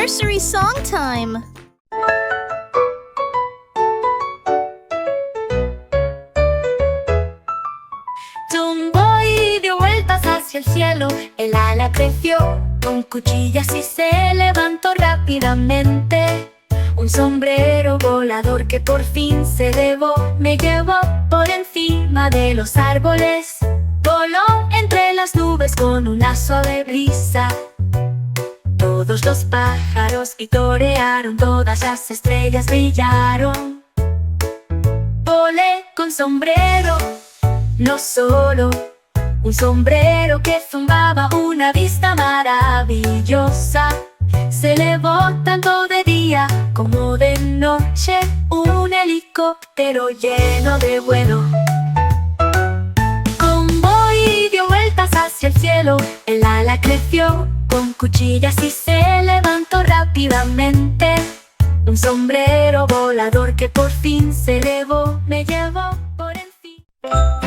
nursery song time! Tumbó y dio vueltas hacia el cielo, el ala creció con cuchillas y se levantó rápidamente. Un sombrero volador que por fin se elevó, me llevó por encima de los árboles. Voló entre las nubes con una suave brisa. Todos los pájaros vitorearon, todas las estrellas brillaron. Volé con sombrero, no solo un sombrero que zumbaba una vista maravillosa. Se elevó tanto de día como de noche, un helicóptero lleno de vuelo. Convoy y dio vueltas hacia el cielo, el ala creció con cuchillas y se levantó rápidamente. Un sombrero volador que por fin se elevó, me llevó por encima.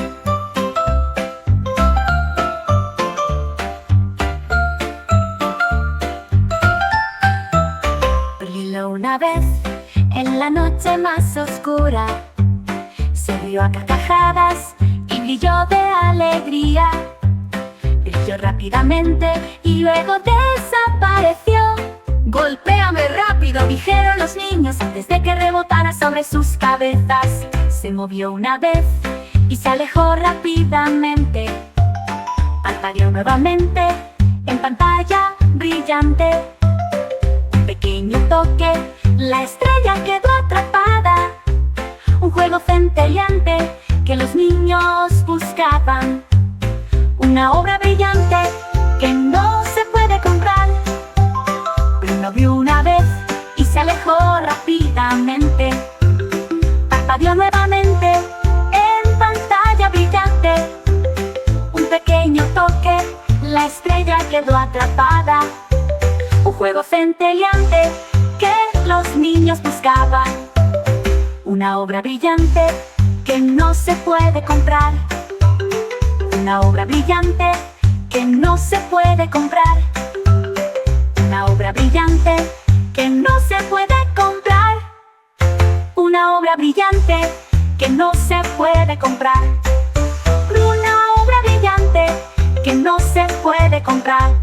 Una vez, en la noche más oscura, se rió a carcajadas y brilló de alegría. Brilló rápidamente y luego desapareció. Golpéame rápido, dijeron los niños antes de que rebotara sobre sus cabezas. Se movió una vez y se alejó rápidamente. Parpadeó nuevamente en pantalla brillante. Pequeño toque, la estrella quedó atrapada. Un juego centelleante que los niños buscaban. Una obra brillante que no se puede comprar. Bruno vio una vez y se alejó rápidamente. Parpadeó nuevamente en pantalla brillante. Un pequeño toque, la estrella quedó atrapada. Un juego centelleante que los niños buscaban. Una obra brillante que no se puede comprar. Una obra brillante que no se puede comprar. Una obra brillante que no se puede comprar. Una obra brillante que no se puede comprar. Una obra brillante que no se puede comprar.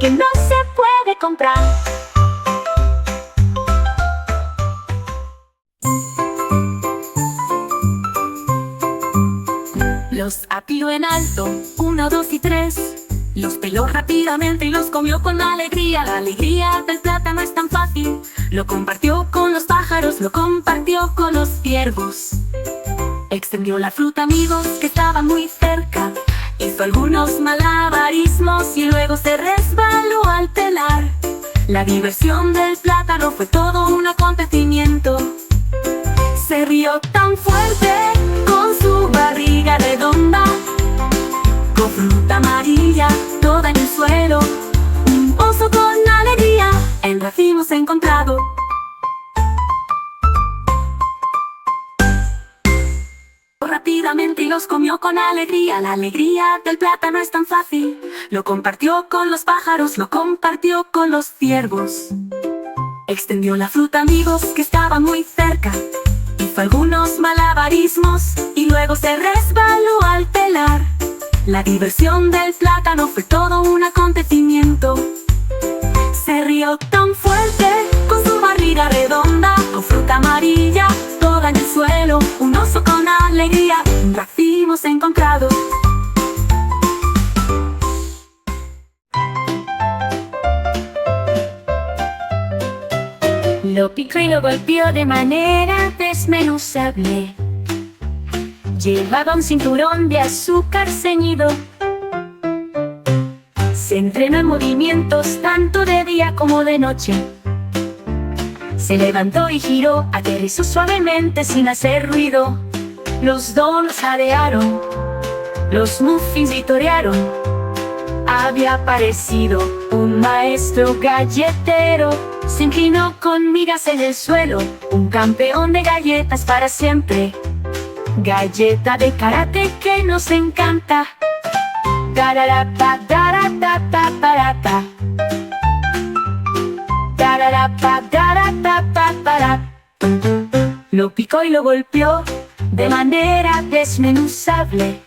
Que no se puede comprar. Los apió en alto, 1, 2 y 3. Los peló rápidamente y los comió con alegría. La alegría del plátano es tan fácil. Lo compartió con los pájaros, lo compartió con los ciervos. Extendió la fruta, amigos, que estaban muy cerca. Hizo algunos malabarismos y luego se resbaló al pelar. La diversión del plátano fue todo un acontecimiento. Se rió tan fuerte con su barriga redonda, con fruta amarilla toda en el suelo. Un oso con alegría en racimos encontrado. Rápidamente y los comió con alegría. La alegría del plátano es tan fácil. Lo compartió con los pájaros, lo compartió con los ciervos. Extendió la fruta, amigos, que estaba muy cerca. Hizo algunos malabarismos y luego se resbaló al pelar. La diversión del plátano fue todo un acontecimiento. Se rió tan fuerte con su barriga redonda, con fruta amarilla toda en el suelo. Un oso con alegría, un racimos encontrado. Lo picó y lo golpeó de manera desmenuzable. Llevaba un cinturón de azúcar ceñido. Se entrenó en movimientos tanto de día como de noche. Se levantó y giró, aterrizó suavemente sin hacer ruido. Los donuts jadearon, los muffins vitorearon. Había aparecido un maestro galletero. Se inclinó con migas en el suelo, un campeón de galletas para siempre. Galleta de karate que nos encanta. Tararata, tarata, tarata. Lo picó y lo golpeó de manera desmenuzable.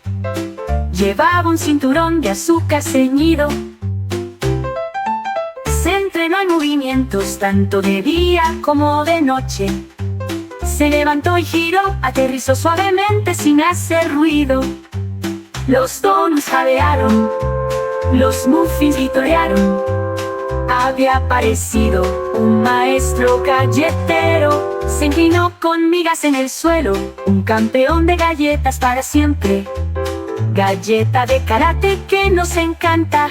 Llevaba un cinturón de azúcar ceñido. Se entrenó en movimientos tanto de día como de noche. Se levantó y giró, aterrizó suavemente sin hacer ruido. Los donuts jadearon, los muffins vitorearon. Había aparecido un maestro galletero. Se inclinó con migas en el suelo, un campeón de galletas para siempre. Galleta de karate que nos encanta.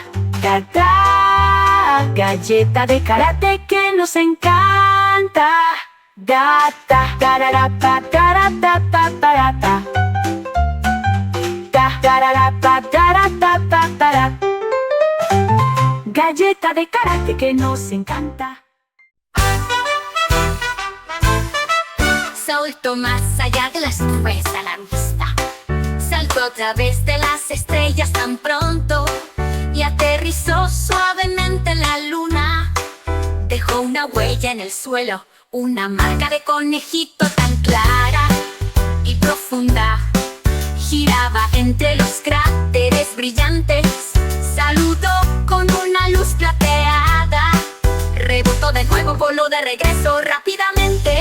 Galleta de karate que nos encanta. Gata, gararapa, garatapa, parata. Gararapa, garatapa, parata. Galleta de karate que nos encanta. Saltó más allá de las nubes a la vista. Saltó a través de las estrellas tan pronto y aterrizó suavemente en la luna. Dejó una huella en el suelo, una marca de conejito tan clara y profunda. Giraba entre los cráteres brillantes. Saludó con una luz plateada. Rebotó de nuevo, voló de regreso rápidamente.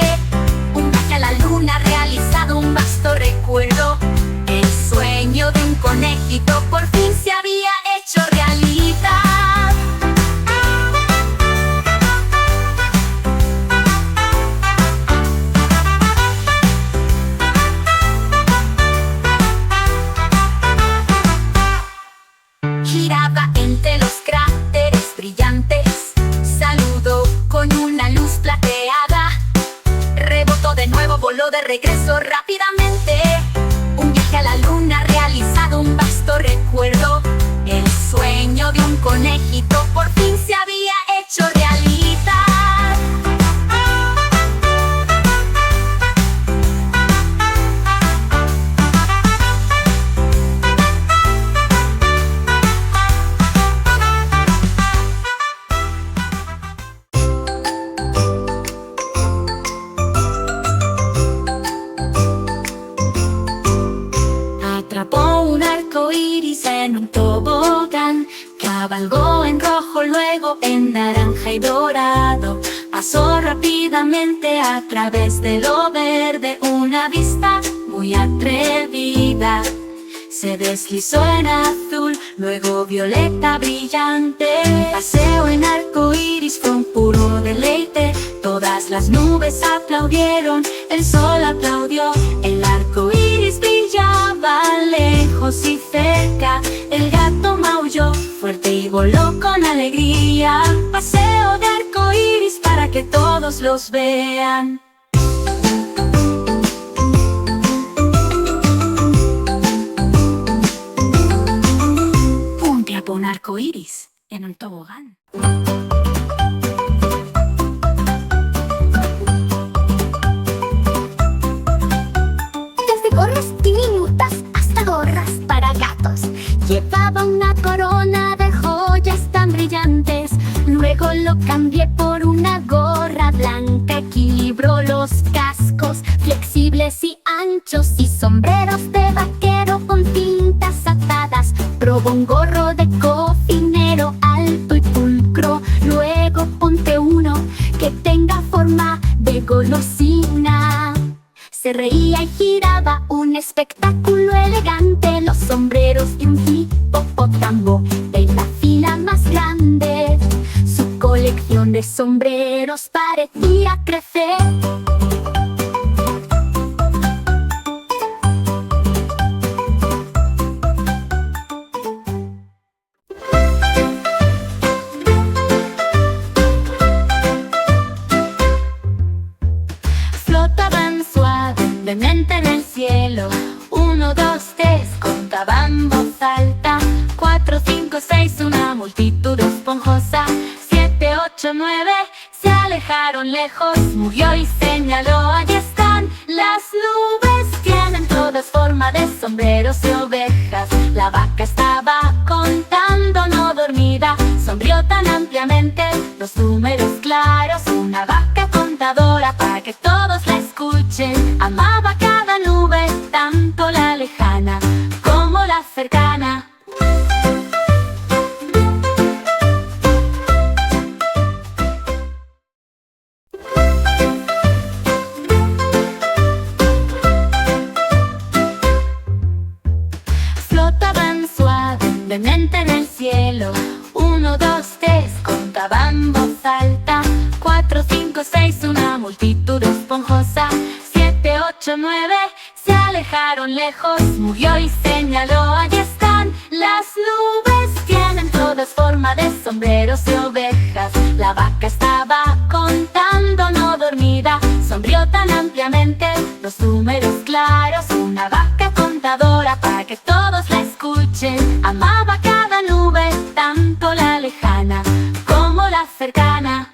Un viaje a la luna realizado, un vasto recuerdo. El sueño de un conejito por fin se había hecho realidad. Giraba entre los cráteres brillantes. Saludó con una luz plateada. Rebotó de nuevo, voló de regreso rápidamente. Un viaje a la luna realizado, un vasto recuerdo. El sueño de un conejito por fin se había hecho realidad. Atrapó un arco iris en un tobogán. Cabalgó en rojo, luego en naranja y dorado. Pasó rápidamente a través de lo verde. Una vista muy atrevida. Se deslizó en azul, luego violeta brillante. Paseo en arco iris fue un puro deleite. Todas las nubes aplaudieron, el sol aplaudió. El arco iris brillaba lejos y cerca. El gato maulló fuerte y voló con alegría. Paseo de arco iris para que todos los vean. Un arco iris en un tobogán. Desde gorras diminutas hasta gorras para gatos. Llevaba una corona de joyas tan brillantes. Luego lo cambié por una gorra blanca. Equilibró los cascos flexibles y anchos y sombreros de vaquero con cintas atadas. Probó un gorro de cocinero alto y pulcro. Luego ponte uno que tenga forma de golosina. Se reía y giraba, un espectáculo elegante. Los sombreros de un hipopótamo en la fila más grande. Su colección de sombreros parecía crecer. Flotaban suavemente en el cielo. 1, 2, 3, contaban en voz alta. 4, 5, 6, una multitud esponjosa. 7, 8, 9, se alejaron lejos. Murió y señaló, allí están. Las nubes tienen todas forma de sombreros y ovejas. La vaca estaba contando, no dormida. Sonrió tan ampliamente, los números claros. cercana. Flotaban suavemente en el cielo. 1, 2, 3, contaban en voz alta. 4, 5, 6, una multitud esponjosa. 7, 8, 9, se alejaron lejos. Murió y señaló, allí están. Las nubes tienen todas forma de sombreros y ovejas. La vaca estaba contando, no dormida. Sonrió tan ampliamente, los números claros. Una vaca contadora para que todos la escuchen. Amaba cada nube, tanto la lejana como la cercana.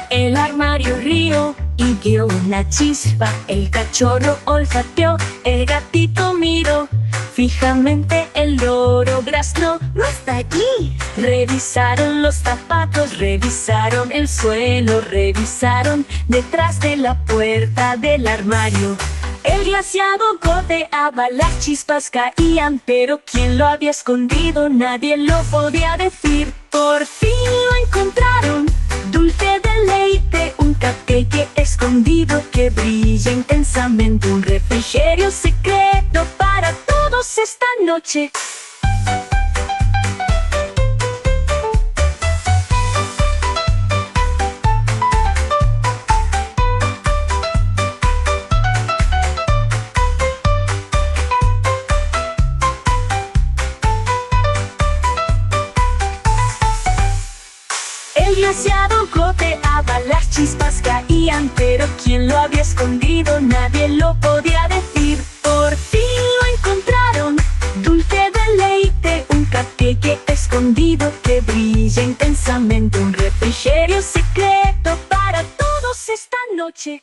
El armario rió y dio una chispa. El cachorro olfateó, el gatito miró. Fijamente el loro graznó, no está allí. Revisaron los zapatos, revisaron el suelo, revisaron detrás de la puerta del armario. El glaciado goteaba, las chispas caían, pero ¿quién lo había escondido? Nadie lo podía decir. Por fin lo encontraron, dulce de leite, un cupcake escondido que brilla intensamente, un refrigerio secreto para todos esta noche. El glaciado goteaba, las chispas caían, pero ¿quién lo había escondido? Nadie lo podía decir. Por fin lo encontraron, dulce de leite, un cupcake escondido que brilla intensamente, un refrigerio secreto para todos esta noche.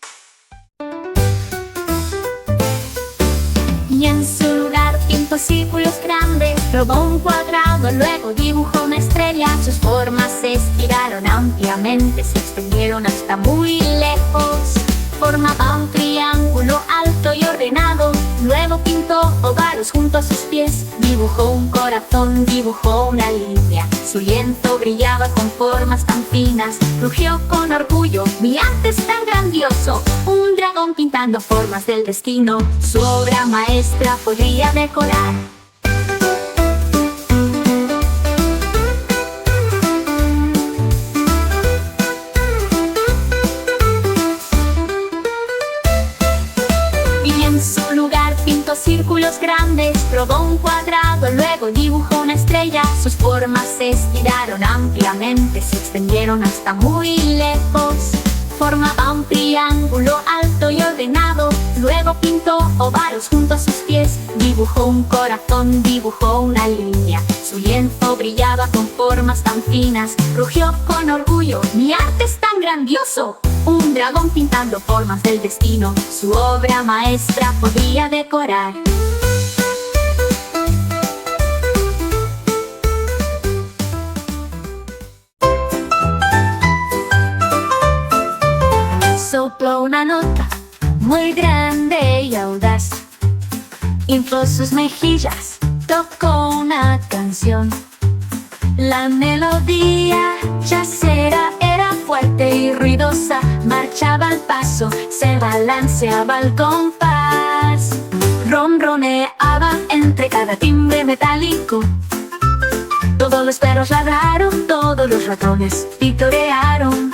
Y en su lugar pintó círculos grandes, probó un cuadrado, luego dibujó una estrella. Sus formas se estiraron ampliamente, se extendieron hasta muy lejos. Formaba un triángulo alto y ordenado, luego pintó ovarios junto a sus pies. Dibujó un corazón, dibujó una línea. Su lienzo brillaba con formas tan finas. Rugió con orgullo, mi arte es tan grandioso. Un dragón pintando formas del destino. Su obra maestra podría decorar. Círculos grandes, probó un cuadrado, luego dibujó una estrella. Sus formas se estiraron ampliamente, se extendieron hasta muy lejos. Formaba un triángulo alto y ordenado, luego pintó ovarios junto a sus pies. Dibujó un corazón, dibujó una línea. Su lienzo brillaba con formas tan finas. Rugió con orgullo, mi arte es tan grandioso. Un dragón pintando formas del destino. Su obra maestra podía decorar. Sopló una nota muy grande y audaz. Infló sus mejillas, tocó una canción. La melodía yacera era fuerte y ruidosa. Marchaba al paso, se balanceaba al compás. Ronroneaba entre cada timbre metálico. Todos los perros ladraron, todos los ratones vitorearon.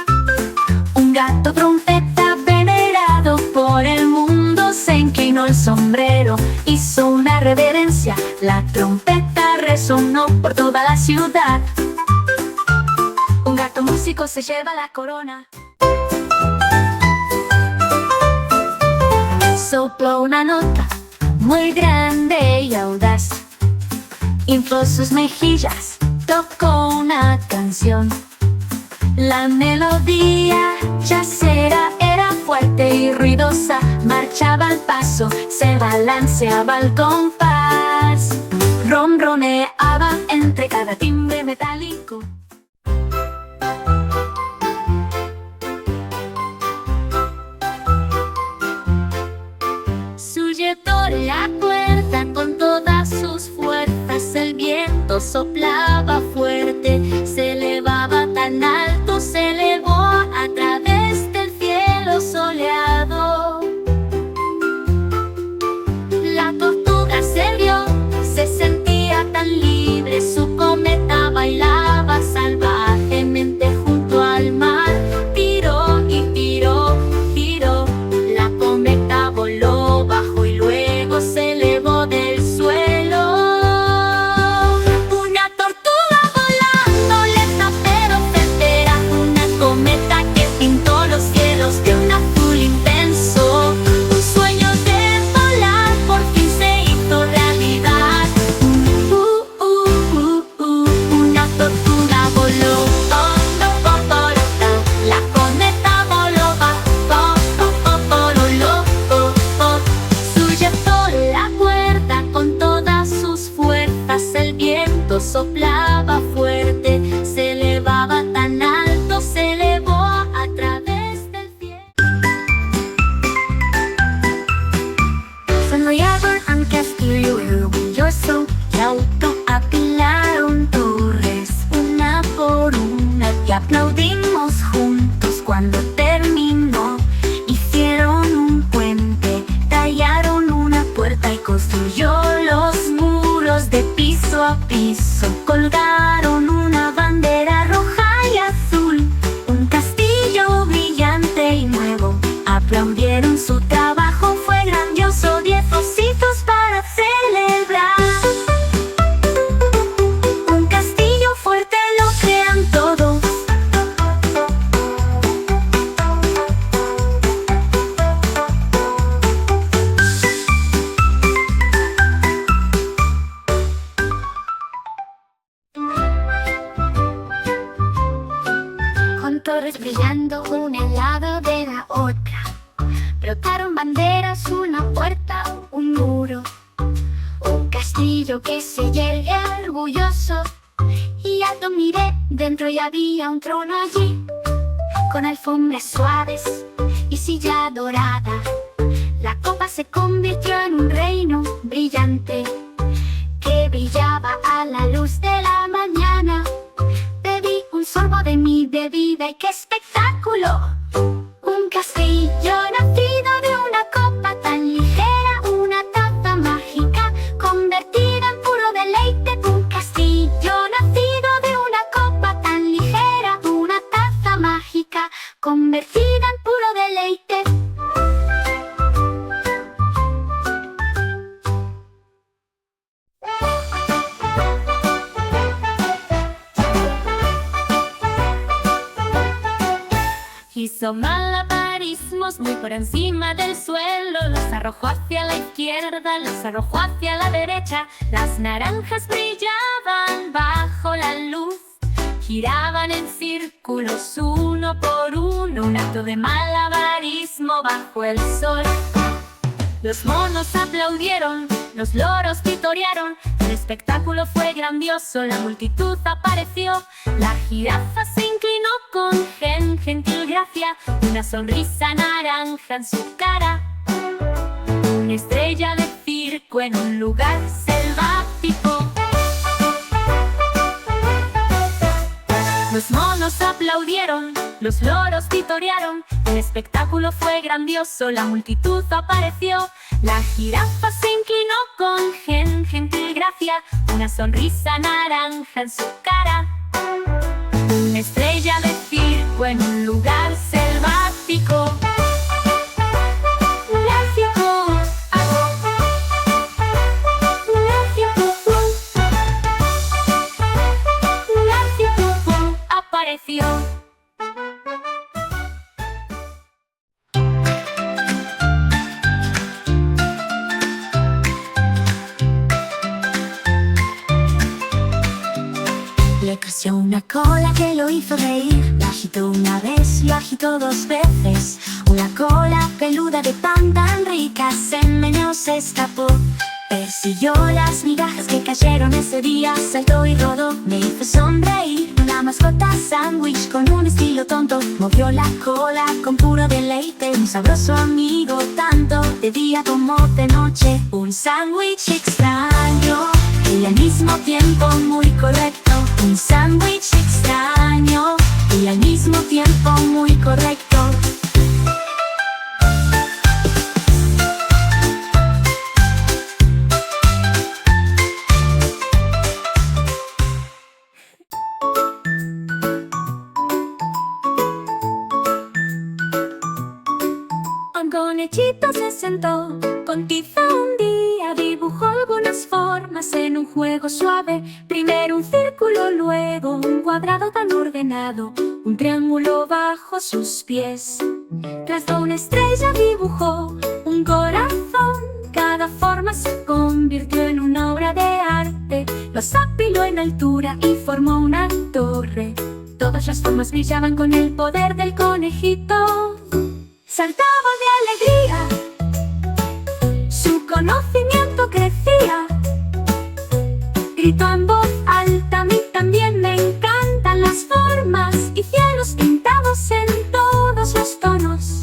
Un gato trompeta venerado por el mundo se inclinó el sombrero, hizo una reverencia. La trompeta resonó por toda la ciudad. Un gato músico se lleva la corona. Sopló una nota muy grande y audaz. Infló sus mejillas, tocó una canción. La melodía yacera era fuerte y ruidosa. Marchaba al paso, se balanceaba al compás. Ronroneaba entre cada timbre metálico. la otra. Brotaron banderas, una puerta, un muro, un castillo que se yergue orgulloso. Y alto miré, dentro ya había un trono allí, con alfombras suaves y silla dorada. La copa se convirtió en un reino brillante que brillaba a la luz de la mañana. Bebí un sorbo de mi bebida y ¡qué espectáculo! Un castillo nacido de una copa tan ligera, una taza mágica convertida en puro deleite. Un castillo nacido de una copa tan ligera, una taza mágica convertida en puro deleite. Hizo malabarismos muy por encima del suelo, los arrojó hacia la izquierda, los arrojó hacia la derecha. Las naranjas brillaban bajo la luz, giraban en círculos uno por uno, un acto de malabarismo bajo el sol. Los monos aplaudieron, los loros vitorearon, el espectáculo fue grandioso, la multitud apareció. La jirafa se inclinó con gentil gracia, una sonrisa naranja en su cara. Una estrella de circo en un lugar selvático. Los monos aplaudieron, los loros vitorearon, el espectáculo fue grandioso, la multitud apareció. La jirafa se inclinó con gentil gracia, una sonrisa naranja en su cara. Una estrella de circo en un lugar selvático. Apareció. Le creció una cola que lo hizo reír. La agitó una vez, lo agitó dos veces. Una cola peluda de pan tan rica se meneó, se escapó. Persiguió las migajas que cayeron ese día, saltó y rodó, me hizo sonreír. Una mascota sándwich con un estilo tonto, movió la cola con puro deleite. Un sabroso amigo tanto de día como de noche. Un sándwich extraño y al mismo tiempo muy correcto. Un sándwich extraño y al mismo tiempo muy correcto. Un conejito se sentó con tiza un día, dibujó algunas formas en un juego suave. Primero un círculo, luego un cuadrado tan ordenado, un triángulo bajo sus pies. Trazó una estrella, dibujó un corazón, cada forma se convirtió en una obra de arte. Los apiló en altura y formó una torre. Todas las formas brillaban con el poder del conejito. Saltaba de alegría, su conocimiento crecía. Gritó en voz alta, a mí también me encantan las formas y cielos pintados en todos los tonos.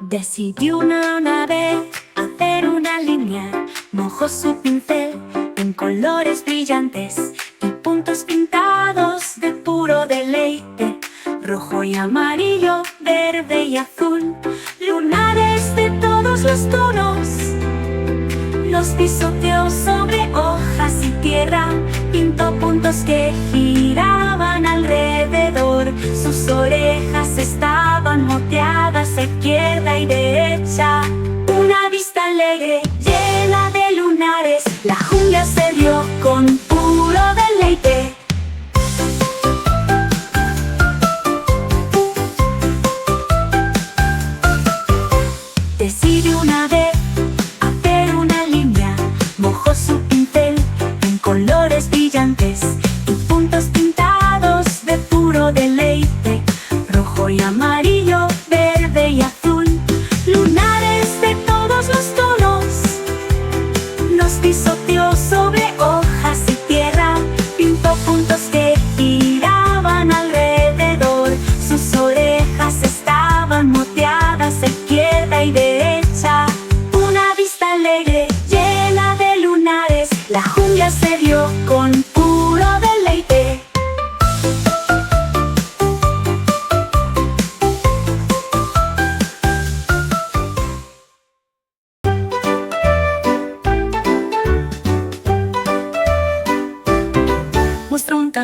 Decidió una vez hacer una línea, mojó su pincel en colores brillantes y puntos pintados de puro deleite. Rojo y amarillo, verde y azul, lunares de todos los tonos. Los pisoteó sobre hojas y tierra, pintó puntos que giraban alrededor. Sus orejas estaban moteadas a izquierda y derecha. Una vista alegre, llena de lunares, la jungla se vio con puro deleite.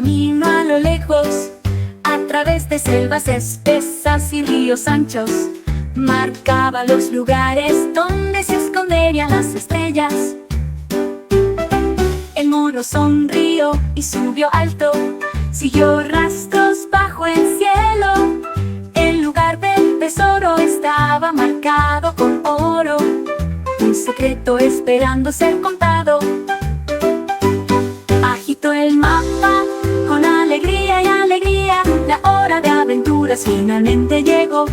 camino a lo lejos, a través de selvas espesas y ríos anchos. Marcaba los lugares donde se esconderían las estrellas. El mono sonrió y subió alto, siguió rastros bajo el cielo. El lugar del tesoro estaba marcado con oro, un secreto esperando ser contado. Agitó el mapa con alegría y alegría. La hora de aventuras finalmente llegó.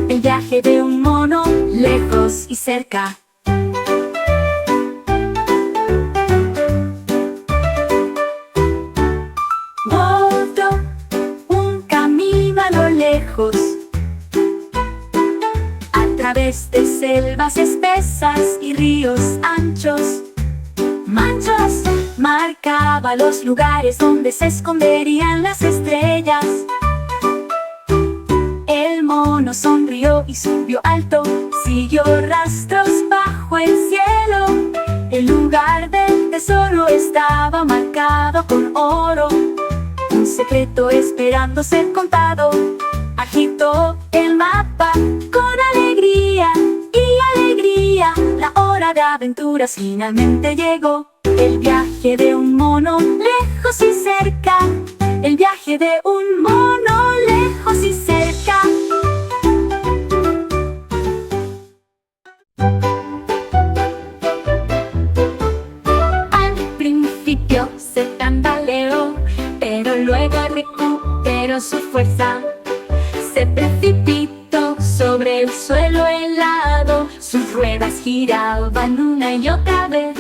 El viaje de un mono, lejos y cerca. Volvió un camino a lo lejos, a través de selvas espesas y ríos anchos. Manchas marcaba los lugares donde se esconderían las estrellas. El mono sonrió y subió alto, siguió rastros bajo el cielo. El lugar del tesoro estaba marcado con oro, un secreto esperando ser contado. Agitó el mapa con alegría y alegría. La hora de aventuras finalmente llegó. El viaje de un mono lejos y cerca. El viaje de un mono lejos y cerca. Al principio se tambaleó, pero luego recuperó su fuerza. Se precipitó sobre el suelo helado. Sus ruedas giraban una y otra vez.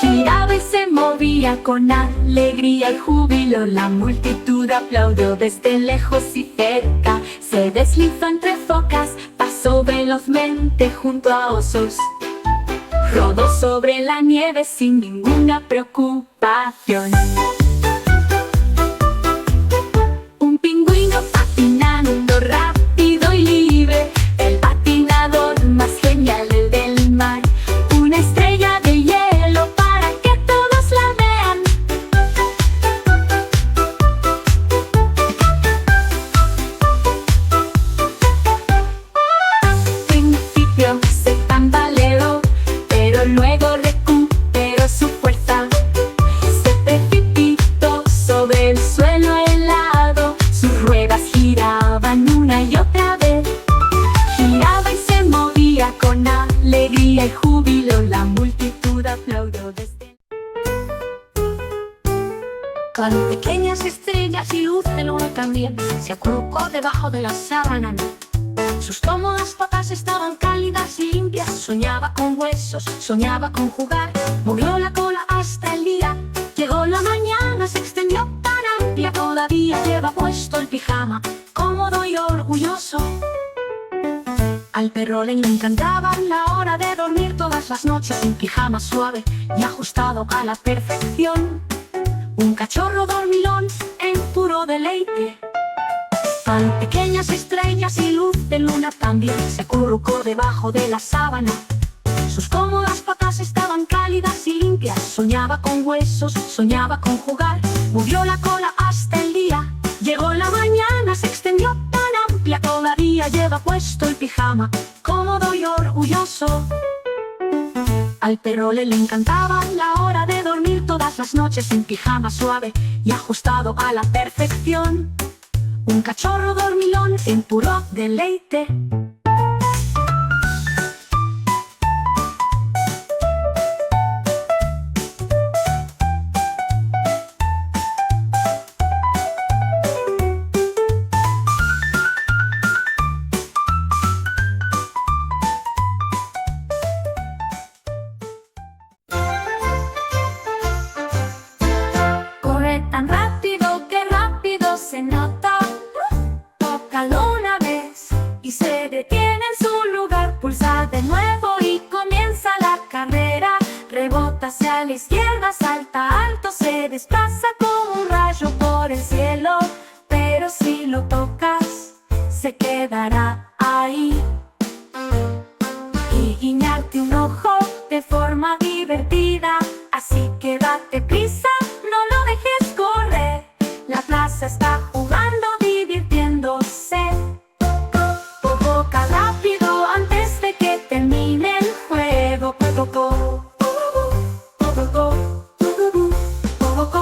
Giraba y se movía con alegría y júbilo. La multitud aplaudió desde lejos y cerca. Se deslizó entre focas, pasó velozmente junto a osos. Rodó sobre la nieve sin ninguna preocupación. Un pingüino patinando rápido y libre, el patinador más genial, el del mar. Una estrella de hielo para que todos la vean. Al principio se tambaleó, pero luego recuperó su fuerza. Se precipitó sobre el suelo helado. Sus ruedas giraban una y otra vez. Giraba y se movía con alegría y júbilo. La multitud aplaudió desde... Con pequeñas estrellas y luz de luna también se acurrucó debajo de la sábana. Sus cómodas patas estaban cálidas y limpias. Soñaba con huesos, soñaba con jugar. Movió la cola hasta el día. Llegó la mañana, se extendió tan amplia. Todavía lleva puesto el pijama, cómodo y orgulloso. Al perro le encantaba la hora de dormir todas las noches. Un pijama suave y ajustado a la perfección. Un cachorro dormilón en puro deleite. Tan pequeñas estrellas y luz de luna también se acurrucó debajo de la sábana. Sus cómodas patas estaban cálidas y limpias. Soñaba con huesos, soñaba con jugar. Movió la cola hasta el día. Llegó la mañana, se extendió tan amplia. Todavía lleva puesto el pijama, cómodo y orgulloso. Al perro le encantaba la hora de dormir todas las noches. Un pijama suave y ajustado a la perfección. Un cachorro dormilón en puro deleite. Corre tan rápido que rápido se nota. Tócalo una vez y se detiene en su lugar. Pulsa de nuevo y comienza la carrera. Rebota hacia la izquierda, salta alto, se desplaza como un rayo por el cielo. Pero si lo tocas, se quedará ahí. Y guiñarte un ojo de forma divertida. Así que date prisa, no lo dejes correr. La plaza está jugando, divirtiéndose. Boca rápido antes de que termine el juego.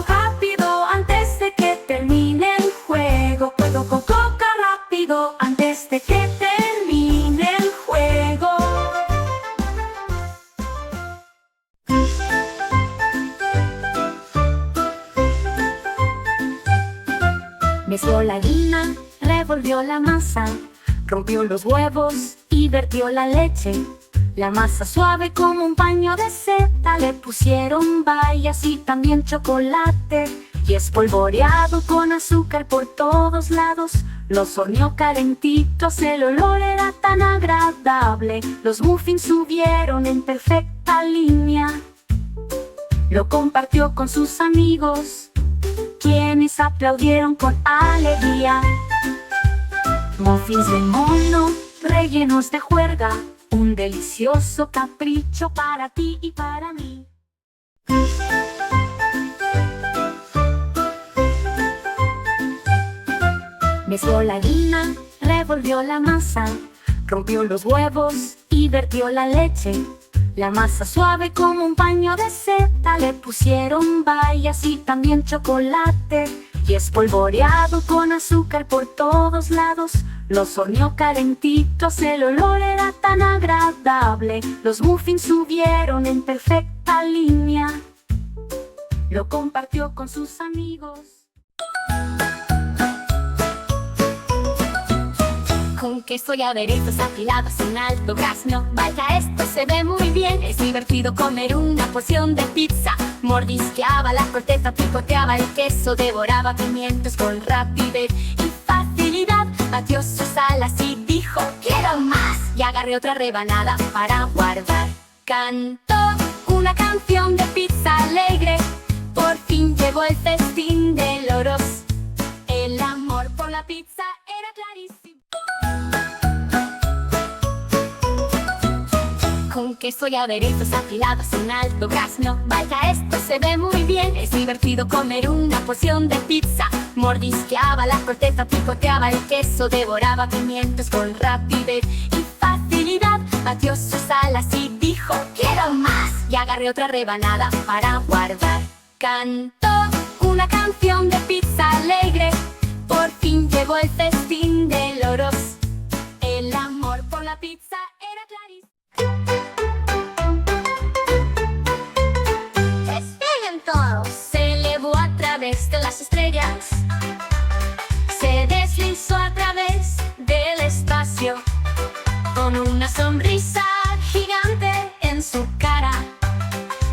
Rápido antes de que termine el juego. Boca rápido antes de que termine el juego. Mezcló la harina, revolvió la masa, rompió los huevos y vertió la leche. La masa suave como un paño de seda, le pusieron bayas y también chocolate. Y espolvoreado con azúcar por todos lados, los horneó calentitos, el olor era tan agradable. Los muffins subieron en perfecta línea. Lo compartió con sus amigos, quienes aplaudieron con alegría. Muffins de mono, rellenos de juerga, un delicioso capricho para ti y para mí. Mezcló la harina, revolvió la masa, rompió los huevos y vertió la leche. La masa suave como un paño de seda, le pusieron bayas y también chocolate. Y espolvoreado con azúcar por todos lados, los horneó calentitos, el olor era tan agradable. Los muffins subieron en perfecta línea. Lo compartió con sus amigos. Con queso y aderezos afilados en alto grazno. Vaya, esto se ve muy bien. Es divertido comer una porción de pizza. Mordisqueaba la corteza, picoteaba el queso, devoraba pimientos con rapidez y facilidad. Batió sus alas y dijo, ¡quiero más! Y agarré otra rebanada para guardar. Cantó una canción de pizza alegre. Por fin llegó el festín de loros. El amor por la pizza era clarísimo. Con queso y aderezos afilados en alto grazno. Vaya, esto se ve muy bien. Es divertido comer una porción de pizza. Mordisqueaba la corteza, picoteaba el queso, devoraba pimientos con rapidez y facilidad. Batió sus alas y dijo, ¡quiero más! Y agarré otra rebanada para guardar. Cantó una canción de pizza alegre. Por fin llegó el festín de loros. El amor por la pizza era clarísimo. ¡Esperen todos! Se elevó a través de las estrellas, se deslizó a través del espacio, con una sonrisa gigante en su cara.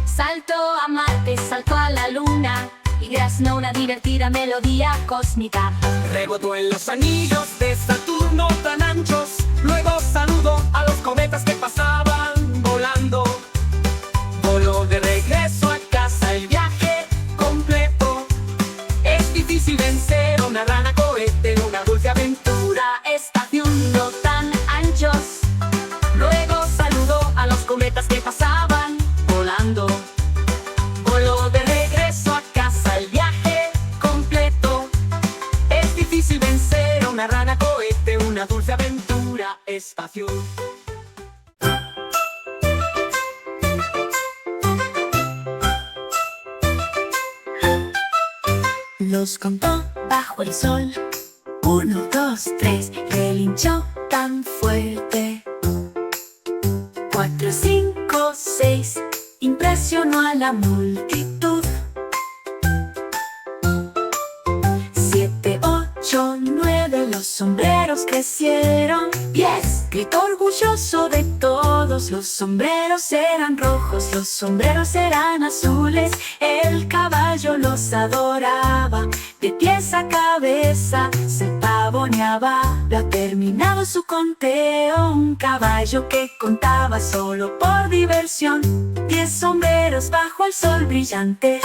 Saltó a Marte, saltó a la Luna y graznó una divertida melodía cósmica. Rebotó en los anillos de Saturno tan anchos, luego saludó a los cometas que pasaban volando. Voló de regreso a casa, el viaje completo. Es difícil vencer a una rana cohete en una dulce aventura. Estación no tan anchos. Luego saludó a los cometas que pasaban volando. Voló de regreso a casa, el viaje completo. Es difícil vencer a una rana cohete, una dulce aventura espacial. Los contó bajo el sol. 1, 2, 3, relinchó tan fuerte. 4, 5, 6, impresionó a la multitud. 7, 8, 9, los sombreros crecieron. 10, gritó orgulloso de todos. Los sombreros eran rojos, los sombreros eran azules. El caballo los adoraba, de pies a cabeza se pavoneaba. Ha terminado su conteo, un caballo que contaba solo por diversión. 10 sombreros bajo el sol brillante.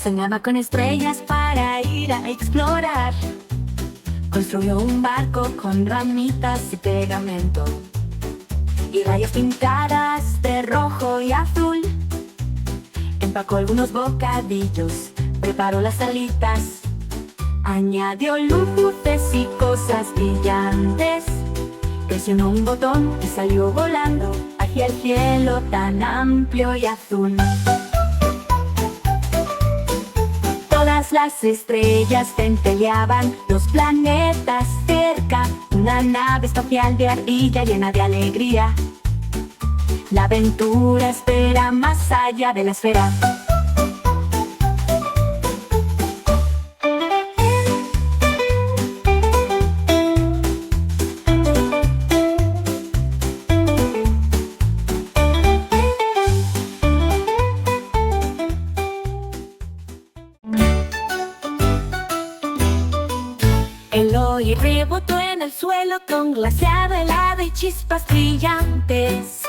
Soñaba con estrellas para ir a explorar. Construyó un barco con ramitas y pegamento y rayas pintadas de rojo y azul. Empacó algunos bocadillos, preparó las alitas, añadió luces y cosas brillantes. Presionó un botón y salió volando hacia el cielo tan amplio y azul. Todas las estrellas centelleaban, los planetas cerca, una nave espacial de ardilla llena de alegría. La aventura espera más allá de la esfera. Eloy rebotó en el suelo con glaseado helado y chispas brillantes.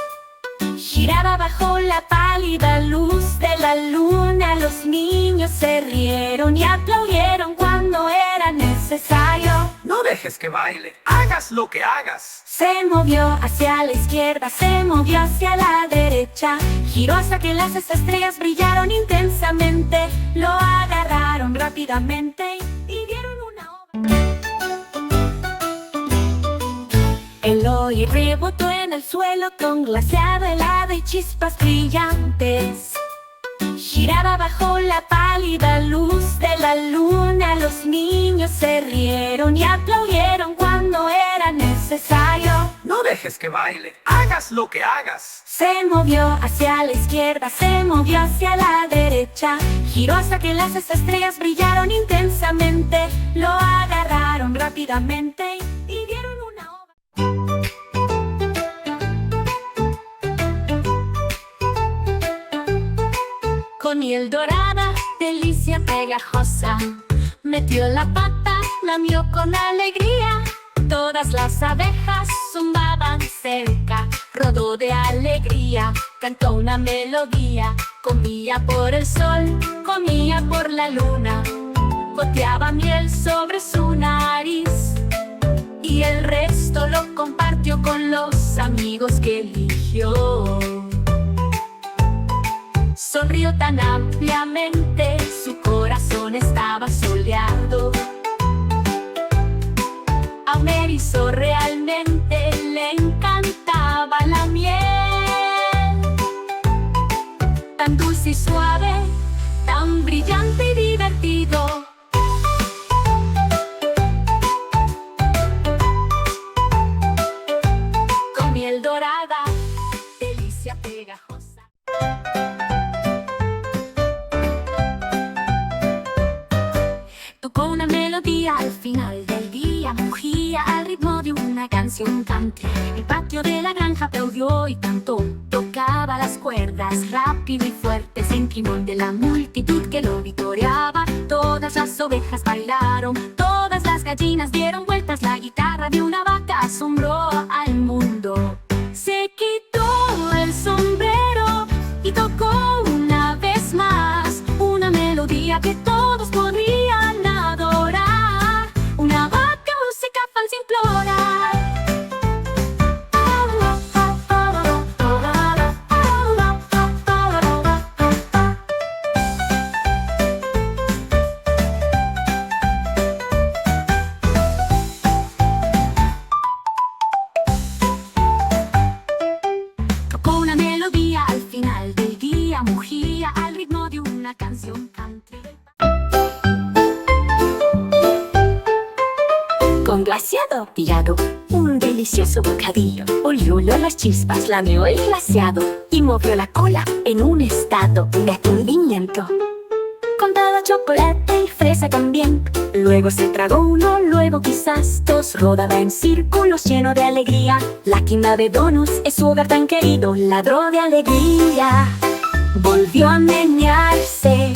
Giraba bajo la pálida luz de la luna. Los niños se rieron y aplaudieron cuando era necesario. No dejes que baile, hagas lo que hagas. Se movió hacia la izquierda, se movió hacia la derecha. Giró hasta que las estrellas brillaron intensamente. Lo agarraron rápidamente y dieron una ova. Eloy rebotó en el suelo con glaseado helado y chispas brillantes. Giraba bajo la pálida luz de la luna. Los niños se rieron y aplaudieron cuando era necesario. No dejes que baile, hagas lo que hagas. Se movió hacia la izquierda, se movió hacia la derecha. Giró hasta que las estrellas brillaron intensamente. Lo agarraron rápidamente y dieron una ova. Con miel dorada, delicia pegajosa. Metió la pata, lamió con alegría. Todas las abejas zumbaban cerca. Rodó de alegría, cantó una melodía. Comía por el sol, comía por la luna. Goteaba miel sobre su nariz y el resto lo compartió con los amigos que eligió. Sonrió tan ampliamente, su corazón estaba soleado. A un erizo realmente le encantaba la miel. Tan dulce y suave, tan brillante y divertido. Con miel dorada, delicia pegajosa. Tocó una melodía al final del día, mugía al ritmo de una canción country. El patio de la granja aplaudió y cantó, tocaba las cuerdas rápido y fuerte, sin timón de la multitud que lo vitoreaba. Todas las ovejas bailaron, todas las gallinas dieron vueltas, la guitarra de una vaca asombró al mundo. Se quitó el sombrero y tocó una vez más una melodía que todos podrían adorar, una vaca música falsa implorar. Tocó una melodía al final del día, mugía al ritmo de una canción country. Con glaseado pillado, un delicioso bocadillo. Olió las chispas, lameó el glaseado y movió la cola en un estado de aturdimiento. Contaba chocolate y fresa también. Luego se tragó uno, luego quizás dos. Rodaba en círculos lleno de alegría. La quina de donuts es su hogar tan querido. Ladró de alegría, volvió a menearse.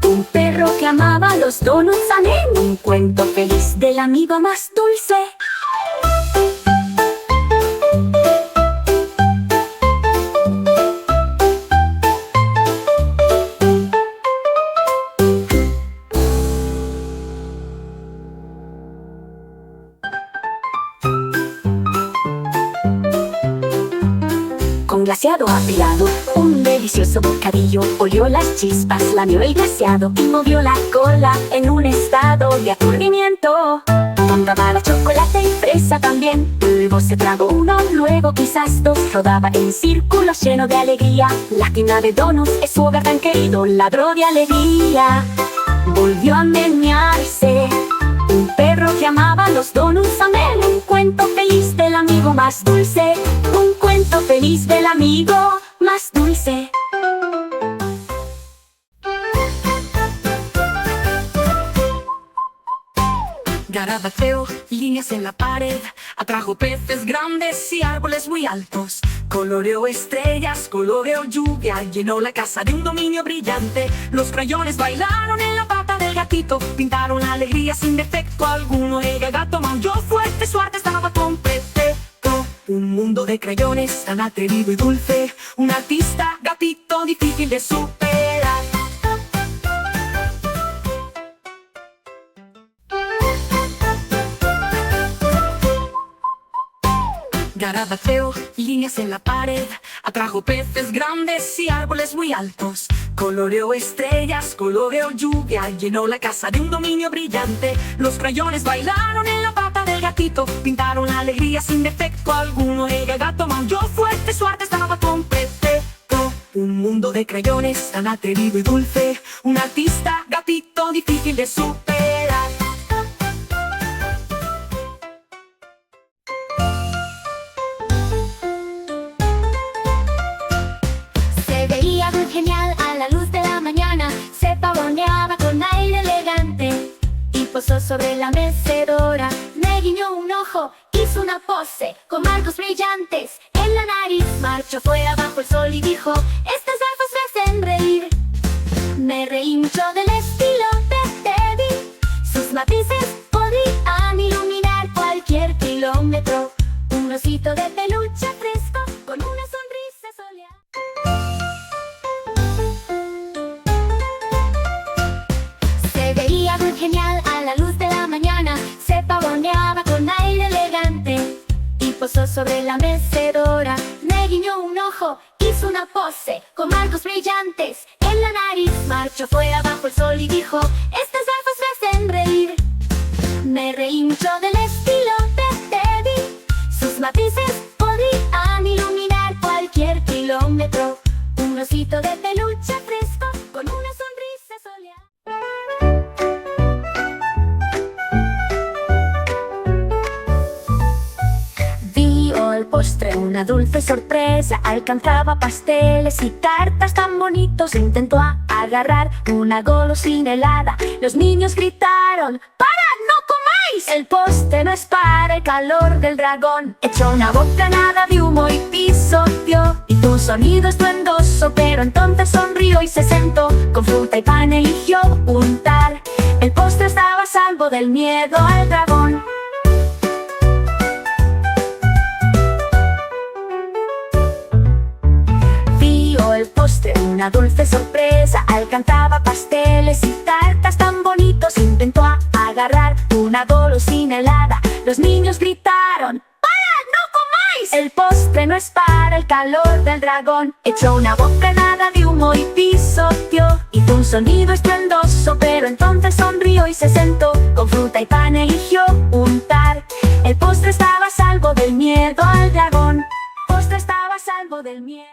Un perro que amaba los donuts, amén. Un cuento feliz del amigo más dulce. un glaseado apilado, un delicioso bocadillo. Olió las chispas, lamió el glaseado y movió la cola en un estado de aturdimiento. Tomaba chocolate y fresa también. Luego se tragó uno, luego quizás dos. Rodaba en círculos lleno de alegría. La tina de donuts es su hogar tan querido. Ladró de alegría, volvió a menearse. Un perro que amaba los donuts a Mel. Un cuento feliz del amigo más dulce. Un cuento feliz del amigo más dulce. Garabateo, líneas en la pared, atrajo peces grandes y árboles muy altos. Coloreó estrellas, coloreó lluvia, llenó la casa de un dominio brillante. Los crayones bailaron en la pata del gatito, pintaron la alegría sin defecto alguno. El gato maulló fuerte, su arte estaba completo. Un mundo de crayones tan atrevido y dulce, un artista gatito difícil de superar. Garabateo, líneas en la pared, atrajo peces grandes y árboles muy altos. Coloreó estrellas, coloreó lluvia, llenó la casa de un dominio brillante. Los crayones bailaron en la pata del gatito, pintaron la alegría sin defecto alguno. El gato maulló fuerte, su arte estaba completo. Un mundo de crayones tan atrevido y dulce, un artista gatito difícil de superar. Genial a la luz de la mañana, se pavoneaba con aire elegante y posó sobre la mecedora. Me guiñó un ojo, hizo una pose con marcos brillantes en la nariz. Marchó, fue abajo el sol y dijo: estos elfos me hacen reír. Me reí mucho del estilo de Teddy. Sus matices podrían iluminar cualquier kilómetro. Un osito de peluche fresco con una sonrisa soleada. Veía muy genial a la luz de la mañana, se pavoneaba con aire elegante y posó sobre la mecedora. Me guiñó un ojo, hizo una pose con marcos brillantes en la nariz. Marchó, fue abajo el sol y dijo: estos elfos me hacen reír. Me reí mucho del estilo de Teddy. Sus matices podrían iluminar cualquier kilómetro. Un osito de peluche fresco con una sonrisa soleada. El postre, una dulce sorpresa, alcanzaba pasteles y tartas tan bonitos. Intentó agarrar una golosina helada. Los niños gritaron: ¡para, no comáis! El postre no es para el calor del dragón. Echó una bocanada de humo y pisoteó, y tu sonido estruendoso, pero entonces sonrió y se sentó. Con fruta y pan eligió untar. El postre estaba a salvo del miedo al dragón. El postre, una dulce sorpresa, alcanzaba pasteles y tartas tan bonitos. Intentó agarrar una golosina helada. Los niños gritaron: ¡para, no comáis! El postre no es para el calor del dragón. Echó una bocanada de humo y pisoteó, hizo un sonido estruendoso, pero entonces sonrió y se sentó. Con fruta y pan eligió untar. El postre estaba a salvo del miedo al dragón. El postre estaba a salvo del miedo.